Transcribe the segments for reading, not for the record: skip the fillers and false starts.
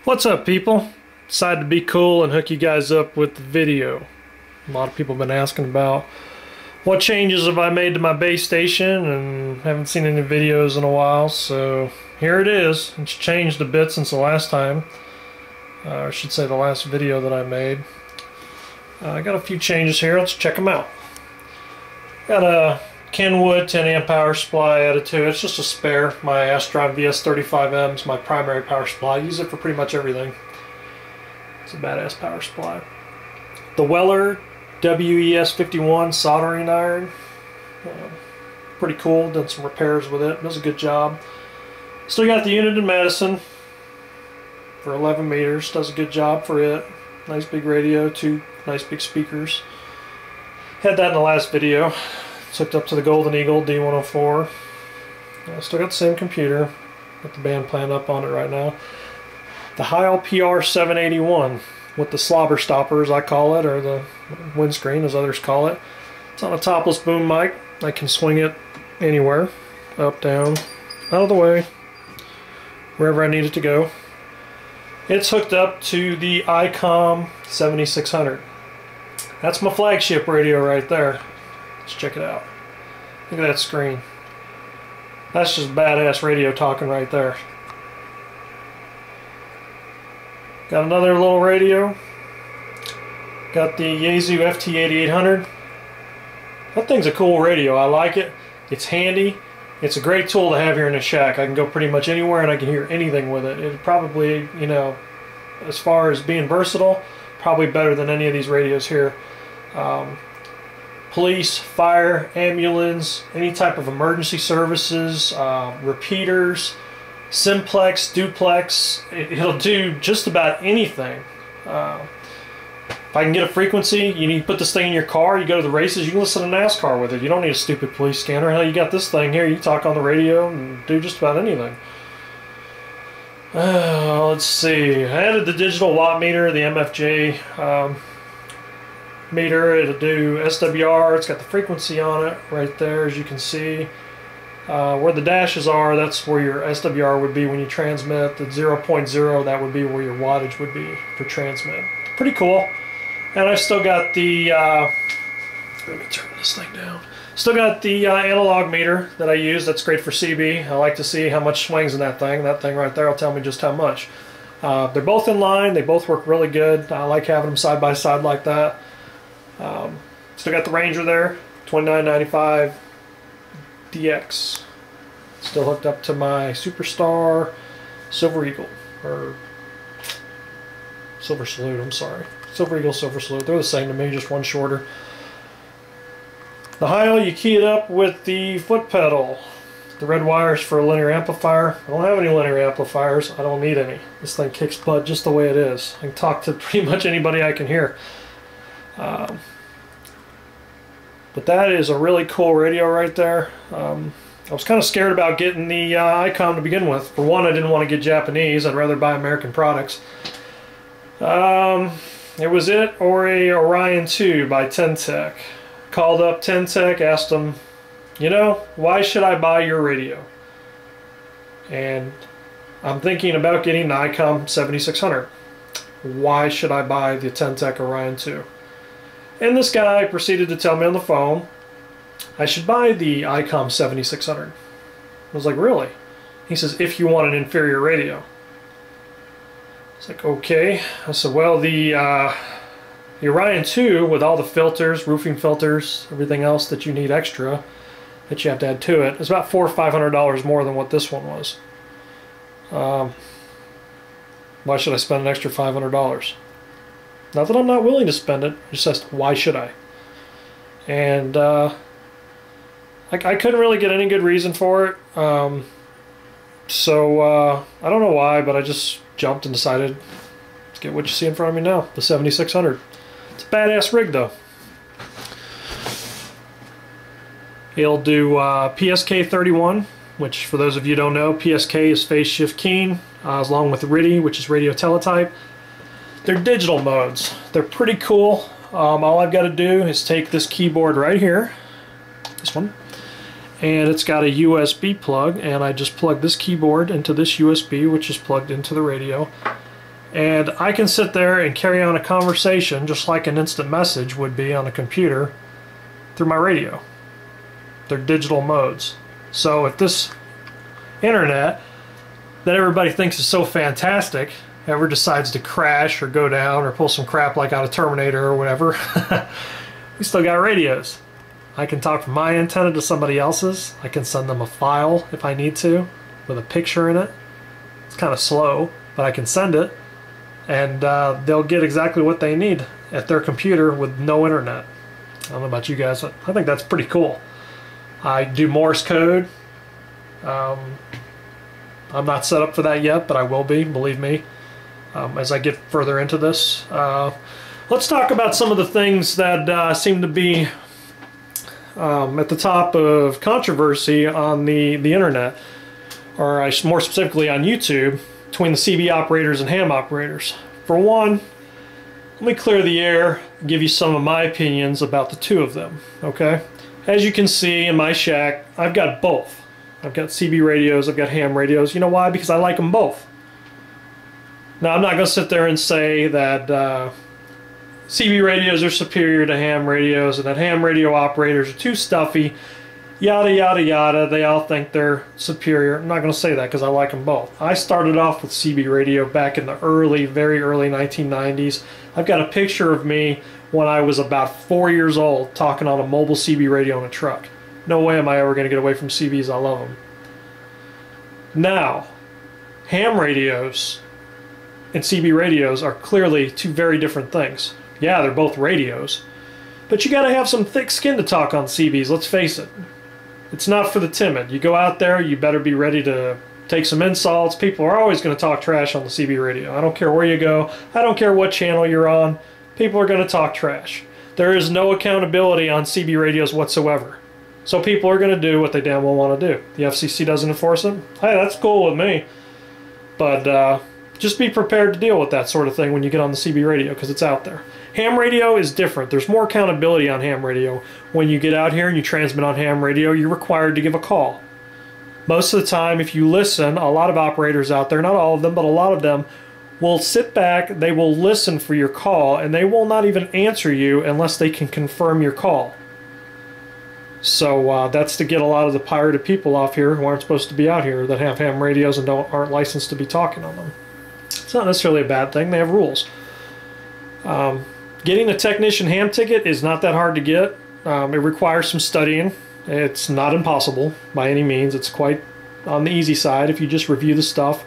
What's up, people? Decided to be cool and hook you guys up with the video. A lot of people have been asking about what changes have I made to my base station, and haven't seen any videos in a while, so here it is. It's changed a bit since the last time, I should say the last video that I made. I got a few changes here. Let's check them out. Got a Kenwood 10 amp power supply added to it. It's just a spare. My Astron VS35M is my primary power supply. I use it for pretty much everything. It's a badass power supply. The Weller WES51 soldering iron. Pretty cool. Done some repairs with it. Does a good job. Still got the unit in Madison for 11 meters. Does a good job for it. Nice big radio, two nice big speakers. Had that in the last video. It's hooked up to the Golden Eagle D104. Still got the same computer. Got the band playing up on it right now. The Heil PR781 with the slobber stopper, as I call it, or the windscreen as others call it. It's on a topless boom mic. I can swing it anywhere. Up, down, out of the way, wherever I need it to go. It's hooked up to the Icom 7600. That's my flagship radio right there. Let's check it out. Look at that screen. That's just badass radio talking right there. Got another little radio. Got the Yaesu FT8800. That thing's a cool radio. I like it. It's handy. It's a great tool to have here in the shack. I can go pretty much anywhere and I can hear anything with it. It probably, you know, as far as being versatile, probably better than any of these radios here. Police, fire, ambulance, any type of emergency services, repeaters, simplex, duplex. It'll do just about anything. If I can get a frequency, you need to put this thing in your car, you go to the races, you can listen to NASCAR with it. You don't need a stupid police scanner. Hell, you got this thing here, you can talk on the radio and do just about anything. Let's see. I added the digital watt meter, the MFJ meter. It'll do SWR. It's got the frequency on it right there, as you can see. Where the dashes are, that's where your SWR would be when you transmit. The 0.0, that would be where your wattage would be for transmit. Pretty cool. And I've still got the, let me turn this thing down. Still got the analog meter that I use. That's great for CB. I like to see how much swings in that thing. That thing right there will tell me just how much. They're both in line. They both work really good. I like having them side by side like that. Still got the Ranger there, 2995 DX. Still hooked up to my Superstar Silver Eagle, or Silver Salute, I'm sorry. Silver Eagle, Silver Salute, they're the same to me, just one shorter. The Heil, you key it up with the foot pedal. The red wires for a linear amplifier. I don't have any linear amplifiers. I don't need any. This thing kicks butt just the way it is. I can talk to pretty much anybody I can hear. But that is a really cool radio right there. I was kind of scared about getting the Icom to begin with. For one, I didn't want to get Japanese. I'd rather buy American products. It was it or a Orion 2 by Ten-Tec. Called up Ten-Tec, asked them, you know, why should I buy your radio? And I'm thinking about getting the Icom 7600. Why should I buy the Ten-Tec Orion 2? And this guy proceeded to tell me on the phone I should buy the Icom 7600. I was like, really? He says, if you want an inferior radio. It's like, okay. I said, well, the Orion 2, with all the filters, roofing filters, everything else that you need extra that you have to add to it, is about $400 or $500 more than what this one was. Why should I spend an extra $500? Not that I'm not willing to spend it, it's just why should I? And I couldn't really get any good reason for it. So I don't know why, but I just jumped and decided to get what you see in front of me now, the 7600. It's a badass rig though. It'll do PSK 31, which for those of you who don't know, PSK is phase shift keying, along with RTTY, which is radio teletype. They're digital modes. They're pretty cool. All I've got to do is take this keyboard right here, this one, and it's got a USB plug, and I just plug this keyboard into this USB, which is plugged into the radio, And I can sit there and carry on a conversation just like an instant message would be on a computer through my radio. They're digital modes. So if this internet that everybody thinks is so fantastic ever decides to crash or go down or pull some crap like out of Terminator or whatever, we still got radios. I can talk from my antenna to somebody else's. I can send them a file if I need to with a picture in it. It's kind of slow, but I can send it, and they'll get exactly what they need at their computer with no internet. I don't know about you guys, but I think that's pretty cool. I do Morse code. I'm not set up for that yet, but I will be, believe me, as I get further into this. Let's talk about some of the things that seem to be at the top of controversy on the internet, or more specifically on YouTube, between the CB operators and ham operators. For one, let me clear the air and give you some of my opinions about the two of them, okay? As you can see in my shack, I've got both. I've got CB radios, I've got ham radios. You know why? Because I like them both. Now, I'm not going to sit there and say that CB radios are superior to ham radios and that ham radio operators are too stuffy, yada, yada, yada. They all think they're superior. I'm not going to say that because I like them both. I started off with CB radio back in the very early 1990s. I've got a picture of me when I was about 4 years old talking on a mobile CB radio in a truck. No way am I ever going to get away from CBs. I love them. Now, ham radios and CB radios are clearly two very different things. Yeah, they're both radios, but you got to have some thick skin to talk on CBs, let's face it. It's not for the timid. You go out there, you better be ready to take some insults. People are always going to talk trash on the CB radio. I don't care where you go. I don't care what channel you're on. People are going to talk trash. There is no accountability on CB radios whatsoever. So people are going to do what they damn well want to do. The FCC doesn't enforce it. Hey, that's cool with me. But just be prepared to deal with that sort of thing when you get on the CB radio, because it's out there. Ham radio is different. There's more accountability on ham radio. When you get out here and you transmit on ham radio, you're required to give a call. Most of the time, if you listen, a lot of operators out there, not all of them, but a lot of them, will sit back, they will listen for your call, and they will not even answer you unless they can confirm your call. So that's to get a lot of the pirated people off here who aren't supposed to be out here, that have ham radios and aren't licensed to be talking on them. It's not necessarily a bad thing. They have rules. Getting a technician ham ticket is not that hard to get. It requires some studying. It's not impossible by any means. It's quite on the easy side if you just review the stuff.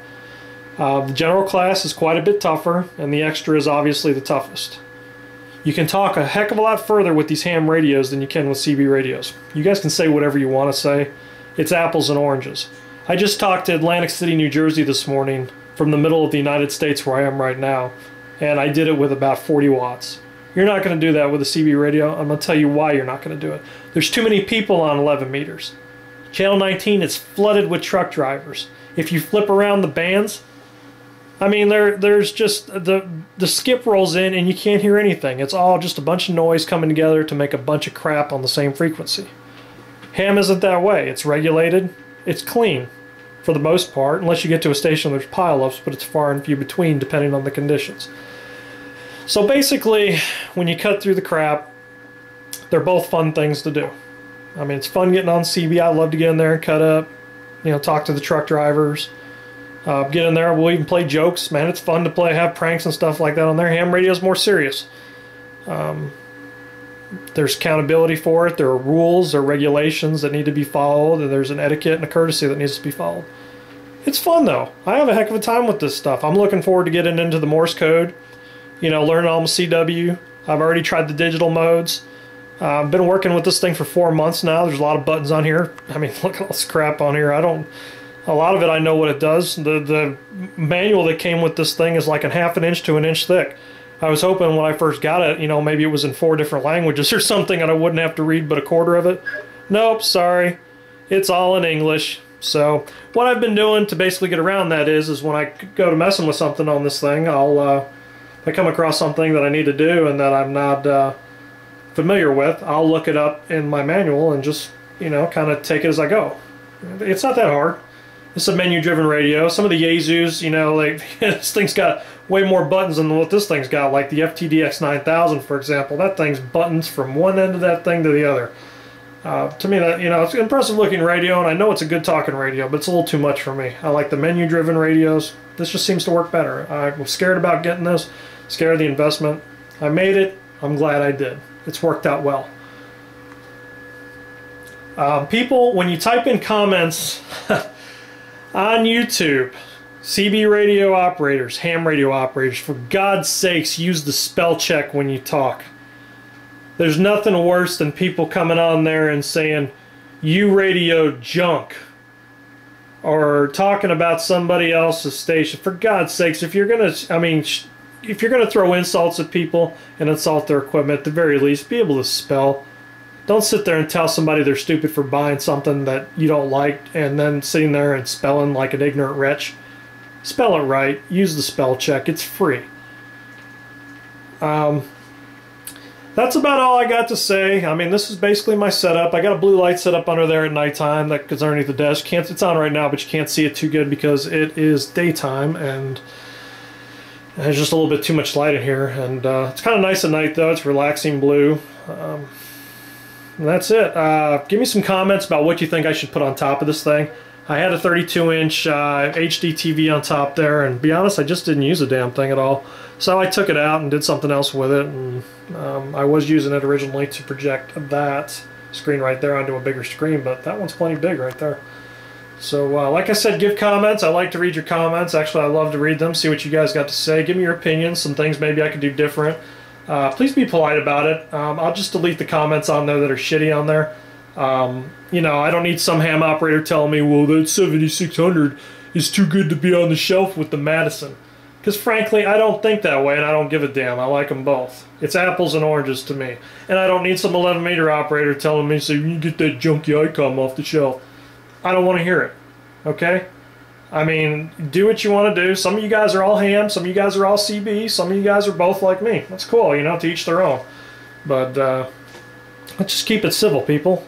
The general class is quite a bit tougher, and the extra is obviously the toughest. You can talk a heck of a lot further with these ham radios than you can with CB radios. You guys can say whatever you want to say. It's apples and oranges. I just talked to Atlantic City, New Jersey this morning from the middle of the United States where I am right now, and I did it with about 40 watts. You're not going to do that with a CB radio. I'm going to tell you why you're not going to do it. There's too many people on 11 meters. Channel 19 is flooded with truck drivers. If you flip around the bands, I mean, there's just the skip rolls in and you can't hear anything. It's all just a bunch of noise coming together to make a bunch of crap on the same frequency. Ham isn't that way. It's regulated. It's clean for the most part, unless you get to a station there's pile-ups, but it's far and few between depending on the conditions. So basically, when you cut through the crap, they're both fun things to do. I mean, it's fun getting on CB. I love to get in there and cut up, you know, talk to the truck drivers. Get in there, we'll even play jokes. Man, it's fun to have pranks and stuff like that on there. Ham radio is more serious. There's accountability for it. There are rules, there are regulations that need to be followed, and there's an etiquette and a courtesy that needs to be followed. It's fun, though. I have a heck of a time with this stuff. I'm looking forward to getting into the Morse code, you know, learning all my CW. I've already tried the digital modes. I've been working with this thing for 4 months now. There's a lot of buttons on here. I mean, look at all this crap on here. A lot of it I know what it does. The manual that came with this thing is like a ½ inch to an inch thick. I was hoping when I first got it, you know, maybe it was in 4 different languages or something and I wouldn't have to read but a quarter of it. Nope, sorry. It's all in English. So what I've been doing to basically get around that is when I go to messing with something on this thing, if I come across something that I need to do and that I'm not familiar with, I'll look it up in my manual and just, you know, kind of take it as I go. It's not that hard. It's a menu-driven radio. Some of the Yaesus, you know, like this thing's got way more buttons than what this thing's got. Like the FTDX 9000, for example. That thing's buttons from one end of that thing to the other. To me, that, you know, it's an impressive-looking radio, and I know it's a good talking radio, but it's a little too much for me. I like the menu-driven radios. This just seems to work better. I was scared about getting this, scared of the investment. I made it. I'm glad I did. It's worked out well. People, when you type in comments on YouTube, CB radio operators, ham radio operators, for God's sakes, use the spell check when you talk. There's nothing worse than people coming on there and saying, "You radio junk," or talking about somebody else's station. For God's sakes, if you're gonna, I mean, if you're gonna throw insults at people and insult their equipment, at the very least, be able to spell. Don't sit there and tell somebody they're stupid for buying something that you don't like and then sitting there and spelling like an ignorant wretch. Spell it right. Use the spell check. It's free. That's about all I got to say. I mean, this is basically my setup. I got a blue light set up under there at nighttime that goes underneath the desk. It's on right now, but you can't see it too good because it is daytime and there's just a little bit too much light in here. And it's kind of nice at night, though. It's relaxing blue. And that's it. Give me some comments about what you think I should put on top of this thing. I had a 32-inch HD TV on top there, and to be honest, I just didn't use the damn thing at all. So I took it out and did something else with it, and I was using it originally to project that screen right there onto a bigger screen, but that one's plenty big right there. So like I said, give comments. I like to read your comments. Actually, I love to read them, see what you guys got to say. Give me your opinions, some things maybe I could do different. Please be polite about it. I'll just delete the comments on there that are shitty on there. You know, I don't need some ham operator telling me, well, that 7600 is too good to be on the shelf with the Madison. Because frankly, I don't think that way, and I don't give a damn. I like them both. It's apples and oranges to me. And I don't need some 11-meter operator telling me, so you can get that junky Icom off the shelf. I don't want to hear it. Okay? I mean, do what you want to do. Some of you guys are all ham, some of you guys are all CB, some of you guys are both like me. That's cool, you know, to each their own. But let's just keep it civil, people.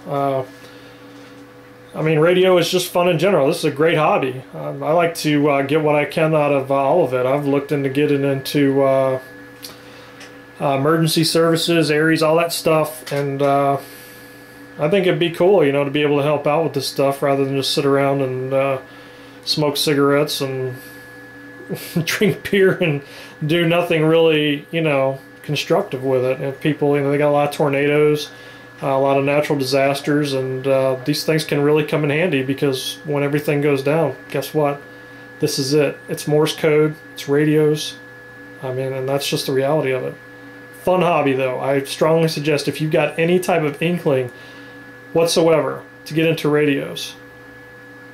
I mean, radio is just fun in general. This is a great hobby. I like to get what I can out of all of it. I've looked into getting into emergency services, ARES, all that stuff, and I think it'd be cool, you know, to be able to help out with this stuff rather than just sit around and smoke cigarettes and drink beer and do nothing really, you know, constructive with it. And people, you know, they got a lot of tornadoes, a lot of natural disasters, and these things can really come in handy because when everything goes down, guess what? This is it. It's Morse code. It's radios. I mean, and that's just the reality of it. Fun hobby, though. I strongly suggest if you've got any type of inkling whatsoever to get into radios,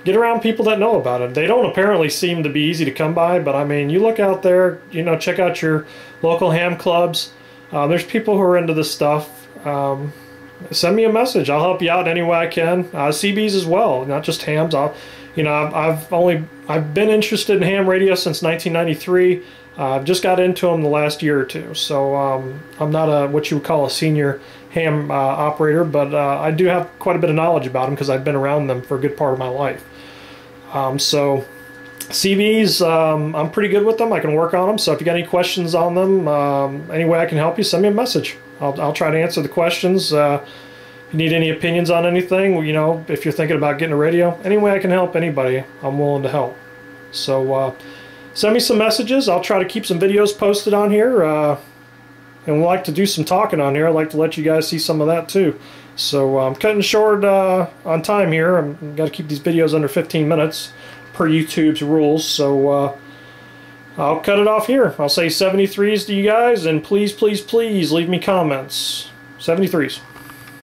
get around people that know about it. They don't apparently seem to be easy to come by, but I mean, you look out there, you know, check out your local ham clubs. There's people who are into this stuff. Send me a message. I'll help you out any way I can. CBs as well, not just hams. I've been interested in ham radio since 1993. I've just got into them the last year or two, so I'm not what you would call a senior ham operator, but I do have quite a bit of knowledge about them because I've been around them for a good part of my life. So CBs, I'm pretty good with them. I can work on them, so if you got any questions on them, any way I can help you, send me a message. I'll try to answer the questions. If you need any opinions on anything, you know, if you're thinking about getting a radio, any way I can help anybody, I'm willing to help. So send me some messages. I'll try to keep some videos posted on here, and we'd like to do some talking on here. I'd like to let you guys see some of that too. So I'm cutting short on time here. I've got to keep these videos under 15 minutes per YouTube's rules. So I'll cut it off here. I'll say 73s to you guys, and please, please, please leave me comments. 73s.